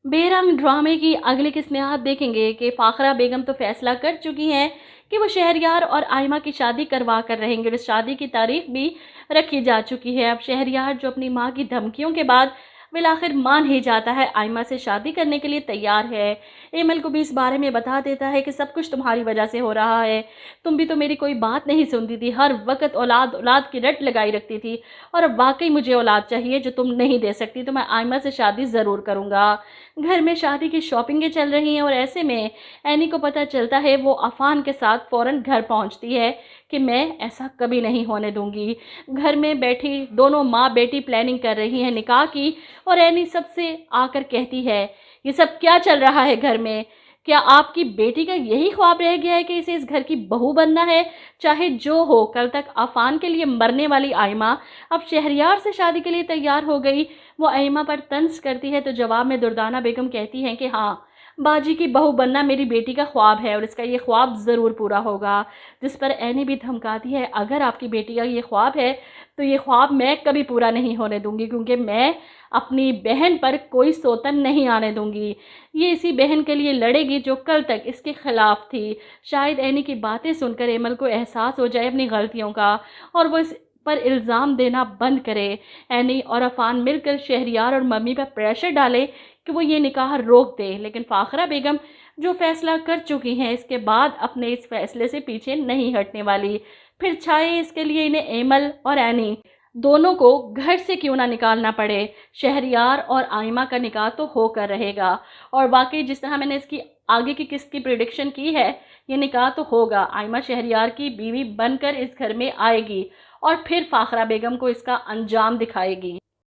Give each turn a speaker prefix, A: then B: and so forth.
A: बेरंग ड्रामे की अगली किस्त में आप देखेंगे कि फाखरा बेगम तो फैसला कर चुकी हैं कि वो शहरयार और आयमा की शादी करवा कर रहेंगे और इस शादी की तारीख भी रखी जा चुकी है। अब शहरयार जो अपनी माँ की धमकियों के बाद बिल आखिर मान ही जाता है, आयमा से शादी करने के लिए तैयार है। एमल को भी इस बारे में बता देता है कि सब कुछ तुम्हारी वजह से हो रहा है, तुम भी तो मेरी कोई बात नहीं सुनती थी, हर वक्त औलाद औलाद की रट लगाई रखती थी और अब वाकई मुझे औलाद चाहिए जो तुम नहीं दे सकती, तो मैं आयमा से शादी ज़रूर करूँगा। घर में शादी की शॉपिंगें चल रही हैं और ऐसे में एनी को पता चलता है, वो अफान के साथ फ़ौरन घर पहुंचती है कि मैं ऐसा कभी नहीं होने दूंगी। घर में बैठी दोनों माँ बेटी प्लानिंग कर रही हैं निकाह की और एनी सबसे आकर कहती है, ये सब क्या चल रहा है घर में? क्या आपकी बेटी का यही ख्वाब रह गया है कि इसे इस घर की बहू बनना है? चाहे जो हो, कल तक अफान के लिए मरने वाली आयमा अब शहरयार से शादी के लिए तैयार हो गई। वो आयमा पर तंज करती है तो जवाब में दुर्दाना बेगम कहती हैं कि हाँ, बाजी की बहू बनना मेरी बेटी का ख्वाब है और इसका ये ख्वाब ज़रूर पूरा होगा। जिस पर एनी भी धमकाती है, अगर आपकी बेटी का ये ख्वाब है तो ये ख्वाब मैं कभी पूरा नहीं होने दूंगी, क्योंकि मैं अपनी बहन पर कोई सोतन नहीं आने दूंगी। ये इसी बहन के लिए लड़ेगी जो कल तक इसके खिलाफ थी। शायद एनी की बातें सुनकर एमल को एहसास हो जाए अपनी गलतियों का और वो इस पर इल्ज़ाम देना बंद करे। एनी और अफान मिलकर शहरयार और मम्मी पर प्रेशर डाले कि वो ये निकाह रोक दे, लेकिन फाखरा बेगम जो फैसला कर चुकी हैं इसके बाद अपने इस फैसले से पीछे नहीं हटने वाली। फिर चाहे इसके लिए इन्हें एमल और एनी दोनों को घर से क्यों ना निकालना पड़े, शहरयार और आयमा का निकाह तो होकर रहेगा। और वाकई जिस तरह मैंने इसकी आगे की किस्त की प्रिडिक्शन की है, ये निकाह तो होगा। आयमा शहरयार की बीवी बनकर इस घर में आएगी और फिर फाखरा बेगम को इसका अंजाम दिखाएगी।